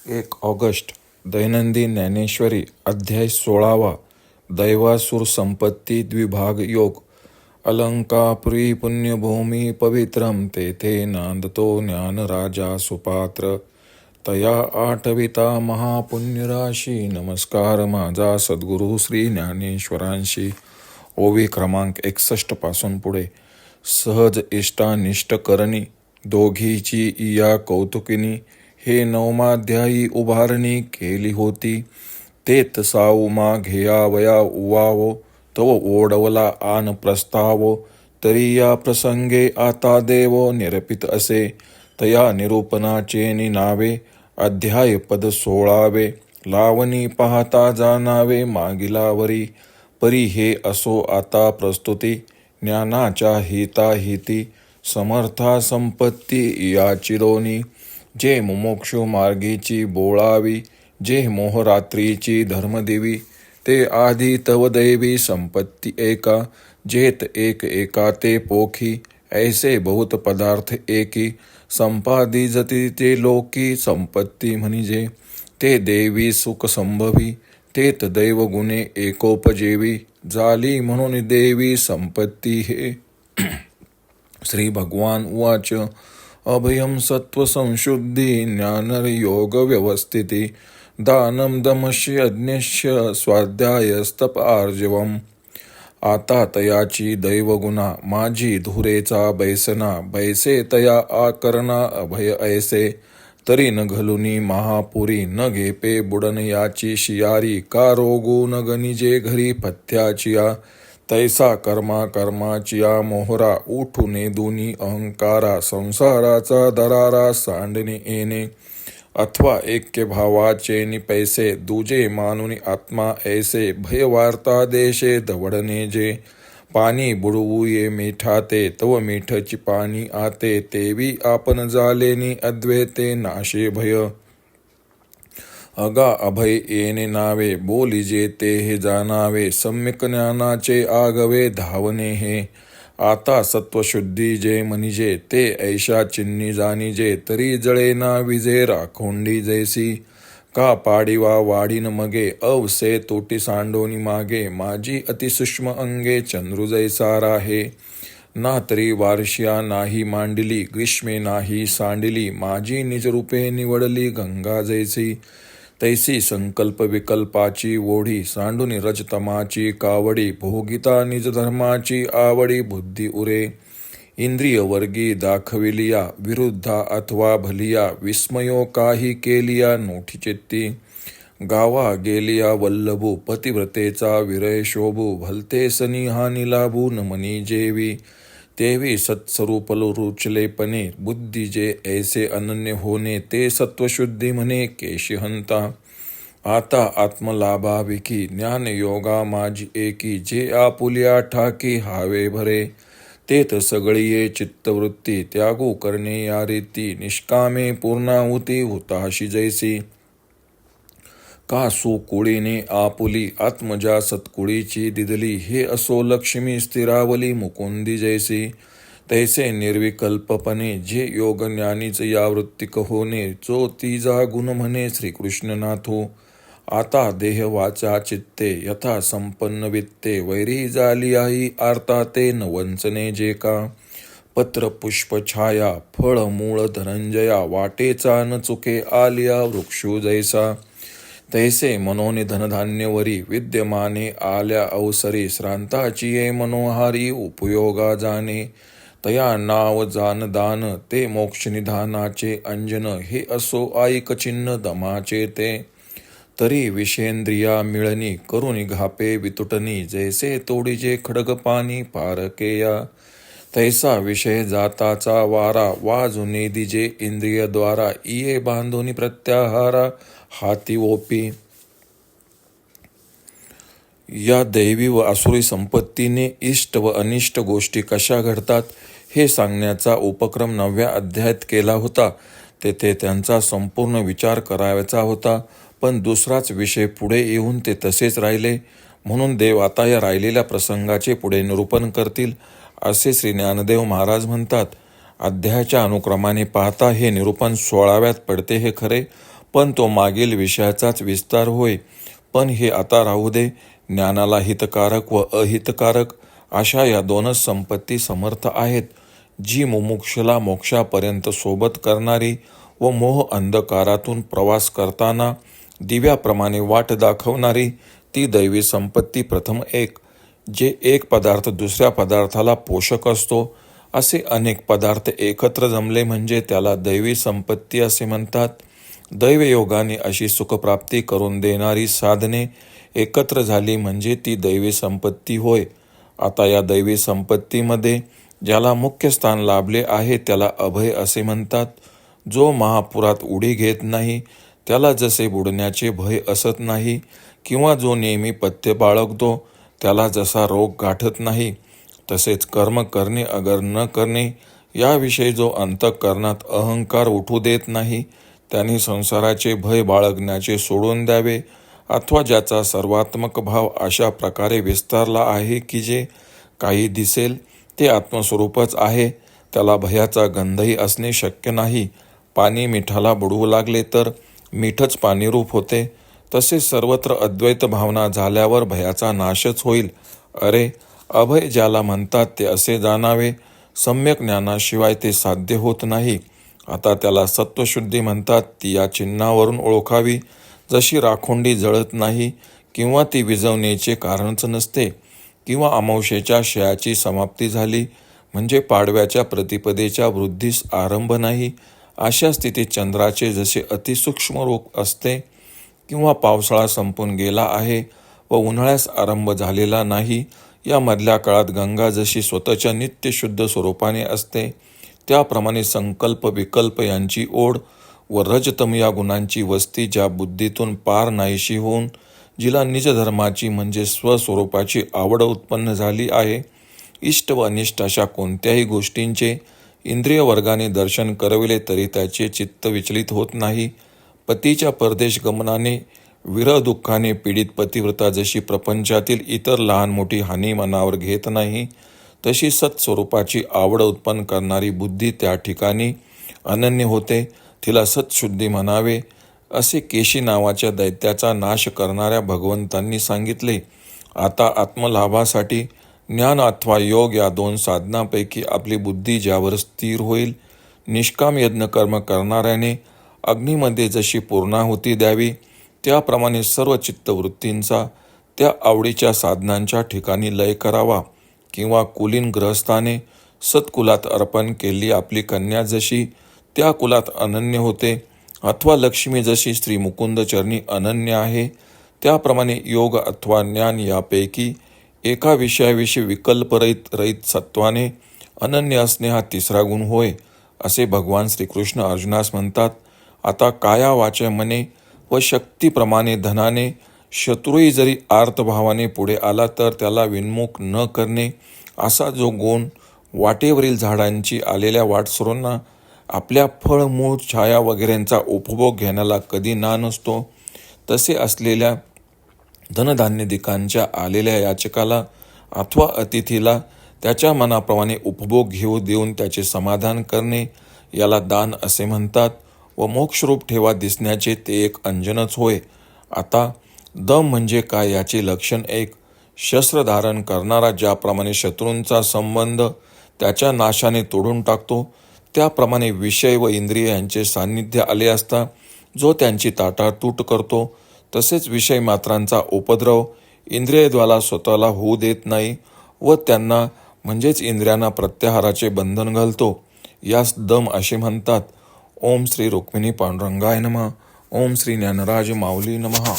1 August दैनंदिन ज्ञानेश्वरी अध्याय 16वा दैवासुर संपत्ती द्विभाग योग अलंकापुरी पुण्यभूमी पवित्रम तेथे नांदतो ज्ञान राजा सुपात्र तया आठविता महापुण्यराशी नमस्कार माझा सद्गुरू श्री ज्ञानेश्वरांशी. ओवी क्रमांक 61 पासून पुढे. सहज इष्टानिष्ट करणी दोघीची इया कौतुकिनी हे नवमाध्यायी उभारणी केली होती. तेत साऊमा घेयावया उवावो तव ओढवला आन प्रस्तावो तरी या प्रसंगे आता देवो निरपित असे तया निरूपणाचे नावे अध्याय पद 16वे लावणी पाहता जाणावे मागिलावरी परी हे असो आता प्रस्तुती ज्ञानाच्या हिताहिती समर्था संपत्ती या चिरोनी जे मुमुक्षु मार्गीची बोळावी जे मोहरात्रीची धर्मदेवी ते आधी तव दैवी संपत्ती एका जेत एक एका ते पोखी ऐसे बहुत पदार्थ एकी संपादी जती ते लोकी संपत्ती म्हणजे ते देवी सुख संभवी तेत दैव गुणे एकोपजेवी झाली म्हणून देवी संपत्ती हे. श्री भगवान उवाच अभयम सत्व संशुद्धी ज्ञानयोग व्यवस्थिती दानम दमश्य यज्ञश्य स्वाध्यायस्तप आर्जवम. आता तयाची दैवगुणा माझी धुरेचा बैसना बैसे तया आकरणा अभय ऐसे तरी न घलुनी महापुरी न घेपे बुडन याची शियारी का रोगू न गनिजे घरी पथ्याचिया तैसा कर्मा कर्माचिया मोहरा उठुने दुनी अहंकारा संसाराचा दरारा सांडणे येणे अथवा ऐक्य भावाचे नि पैसे दुजे मानुनी आत्मा ऐसे भय वार्ता देशे दवडणे जे पाणी बुडवू ये मिठाते तव मिठची पाणी आते तेवी आपण जालेनी अद्वैते नाशे भय अगा अभय येणे नावे बोलिजे ते हे जाणावे सम्यक ज्ञानाचे आगवे धावणे हे. आता सत्वशुद्धी जे मनिजे ते ऐशा चिन्नी जाणीजे तरी जळे ना विजे राखोंडी जैसी का पाडिवा वाढीन मगे अवसे तोटी सांडोनी मागे माझी अतिसूक्ष्म अंगे चंद्रू जैसा राहे ना तरी वार्ष्या नाही मांडली ग्रीष्मे नाही सांडली माझी निजरूपे निवडली गंगा जैसी तैसी संकल्प विकल्पाची ओढी सांडूनी रजतमाची कावडी भोगिता निज धर्माची आवडी बुद्धी उरे इंद्रिय वर्गी दाखविलिया विरुद्धा अथवा भलिया विस्मयो काही केलिया नोठी चित्ती गावा गेलिया वल्लभू पतिव्रतेचा विरय शोभू भलते सनी हानी लाभू न मनी जेवी तेवी सत्स्वरूप रुचलेपणे बुद्धी जे ऐसे अनन्य होणे ते सत्वशुद्धी म्हणे केशिहंता. आता आत्मलाभाविकी ज्ञान योगा माझी एकी जे आपुल्या ठाकी हावे भरे तेत सगळीये चित्तवृत्ती त्यागू करणे या रीती निष्कामे पूर्णाहुती हुताशी जैसी का सुकुळीने आपुली आत्मजा सत्कुळीची दिदली हे असो लक्ष्मी स्थिरावली मुकुंदी जैसी तैसे निर्विकल्पपणे जे योग ज्ञानीच या वृत्तिक होणे जो तिजा गुण म्हणे श्रीकृष्णनाथो. आता देह वाचा चित्ते यथा संपन्न वित्ते वैरी झाली आई आर्ता ते न वंचने जे का पत्र पुष्प छाया फळ मूळ धनंजया वाटेचा न चुके आलिया वृक्षू जैसा तैसे मनोने धनधान्यवरी विद्यमाने आल्या अवसरी श्रांताची ये मनोहारी उपयोगा जाणे तया नाव जान दान ते मोक्ष निधानाचे अंजन हे असो ऐक चिन्ह दमाचे ते तरी विषेंद्रिया मिळणी करुणी घापे वितुटनी जैसे तोडीजे खडग पाणी पारकेया तैसा विषय जाताचा वारा वाजुने दिजे इंद्रियद्वारा इये बांधोनी प्रत्याहारा हाती ओपी. या दैवी व आसुरी संपत्तीने इष्ट व अनिष्ट गोष्टी कशा घडतात हे सांगण्याचा उपक्रम 9व्या अध्यायात केला होता. तेथे त्यांचा संपूर्ण विचार करायचा होता पण दुसराच विषय पुढे येऊन ते तसेच राहिले म्हणून देव आता या राहिलेल्या प्रसंगाचे पुढे निरूपण करतील असे श्री ज्ञानदेव महाराज म्हणतात. अध्यायाच्या अनुक्रमाने पाहता हे निरूपण 16व्यात पडते हे खरे पण तो मागील विषयाचाच विस्तार होय. पण हे आता राहू दे. ज्ञानाला हितकारक व अहितकारक अशा या दोनच संपत्ती समर्थ आहेत. जी मुमुक्षुला मोक्षापर्यंत सोबत करणारी व मोह अंधकारातून प्रवास करताना दिव्याप्रमाणे वाट दाखवणारी ती दैवी संपत्ती प्रथम एक. जे एक पदार्थ दुसऱ्या पदार्थाला पोषक असतो, असे अनेक पदार्थ एकत्र जमले म्हणजे त्याला दैवी संपत्ती असे म्हणतात. दैवयोगाने अशी सुखप्राप्ती करून देणारी साधने एकत्र झाली म्हणजे ती दैवी संपत्ती होय. आता या दैवी संपत्तीमध्ये ज्याला मुख्य स्थान लाभले आहे त्याला अभय असे म्हणतात. जो महापुरात उडी घेत नाही त्याला जसे बुडण्याचे भय असत नाही, किंवा जो नेहमी पथ्य बाळगतो त्याला जसा रोग गाठत नाही, तसेच कर्म करणे अगर न करणे याविषयी जो अंतःकरणात अहंकार उठू देत नाही त्याने संसाराचे भय बाळगण्याचे सोडून द्यावे. अथवा ज्याचा सर्वात्मक भाव अशा प्रकारे विस्तारला आहे की जे काही दिसेल ते आत्मस्वरूपच आहे, त्याला भयाचा गंधही असणे शक्य नाही. पाणी मिठाला बुडवू लागले तर मीठच पाणीरूप होते, तसेच सर्वत्र अद्वैत भावना झाल्यावर भयाचा नाशच होईल. अरे, अभय ज्याला म्हणतात ते असे जाणावे. सम्यक ज्ञानाशिवाय ते साध्य होत नाही. आता त्याला सत्वशुद्धी म्हणतात. ती या चिन्हावरून ओळखावी. जशी राखोंडी जळत नाही किंवा ती विझवण्याचे कारणच नसते, किंवा अमावस्येच्या क्षयाची समाप्ती झाली म्हणजे पाडव्याच्या प्रतिपदेच्या वृद्धीस आरंभ नाही, अशा स्थितीत चंद्राचे जसे अतिसूक्ष्म रूप असते, किंवा पावसाळा संपून गेला आहे व उन्हाळ्यास आरंभ झालेला नाही, या मधल्या काळात गंगा जशी स्वतःच्या नित्यशुद्ध स्वरूपाने असते, त्याप्रमाणे संकल्प विकल्प यांची ओढ व रजतम या गुणांची वस्ती ज्या बुद्धीतून पार नाहीशी होऊन जिला निजधर्माची म्हणजे स्वस्वरूपाची आवड उत्पन्न झाली आहे, इष्ट व अनिष्ट अशा कोणत्याही गोष्टींचे इंद्रिय वर्गाने दर्शन करविले तरी त्याचे चित्त विचलित होत नाही. पतीच्या परदेश गमनाने विरह दुःखाने पीडित पतिव्रता जशी प्रपंचातील इतर लहान मोठी हानी मनावर घेत नाही, तशी सत्स्वरूपाची आवड उत्पन्न करणारी बुद्धी त्या ठिकाणी अनन्य होते. तिला सत्शुद्धी म्हणावे असे केशी नावाच्या दैत्याचा नाश करणाऱ्या भगवंतांनी सांगितले. आता आत्मलाभासाठी ज्ञान अथवा योग या दोन साधनांपैकी आपली बुद्धी ज्यावर स्थिर होईल, निष्काम यज्ञकर्म करणाऱ्याने अग्नीमध्ये जशी पूर्णाहुती द्यावी त्याप्रमाणे सर्व चित्तवृत्तींचा त्या आवडीच्या साधनांच्या ठिकाणी लय करावा, किंवा कुलीन गृहस्थाने सत्कुलात अर्पण केली आपली कन्या जशी त्या कुलात अनन्य होते, अथवा लक्ष्मी जशी श्री मुकुंद चरणी अनन्य आहे, त्याप्रमाणे योग अथवा ज्ञान यापैकी एका विषयाविषयी विकल्परहित सत्वाने अनन्य असणे हा तिसरा गुण होय, असे भगवान श्रीकृष्ण अर्जुनास म्हणतात. आता काया वाचा मने व शक्तीप्रमाणे धनाने शत्रूही जरी आर्तभावाने पुढे आला तर त्याला विन्मुख न करणे, असा जो गुण वाटेवरील झाडांची आलेल्या वाटसरूंना आपल्या फळ मूळ छाया वगैरेंचा उपभोग घेण्याला कधी ना नसतो, तसे असलेल्या धनधान्यदिकांच्या आलेल्या याचकाला अथवा अतिथीला त्याच्या मनाप्रमाणे उपभोग घेऊ देऊन त्याचे समाधान करणे याला दान असे म्हणतात. व मोक्षरूप ठेवा दिसण्याचे ते एक अंजनच होय. आता दम म्हणजे काय याचे लक्षण एक. शस्त्र धारण करणारा ज्याप्रमाणे शत्रूंचा संबंध त्याच्या नाशाने तोडून टाकतो, त्याप्रमाणे विषय व इंद्रिय यांचे सान्निध्य आले असता जो त्यांची ताटातूट करतो, तसेच विषय मात्रांचा उपद्रव इंद्रियद्वारा स्वतःला होऊ देत नाही व त्यांना म्हणजेच इंद्रियांना प्रत्याहाराचे बंधन घालतो, यास दम असे म्हणतात. ओम श्री रुक्मिणी पांडुरंगाय नमः. ओम श्री ज्ञानराज माऊली नमः.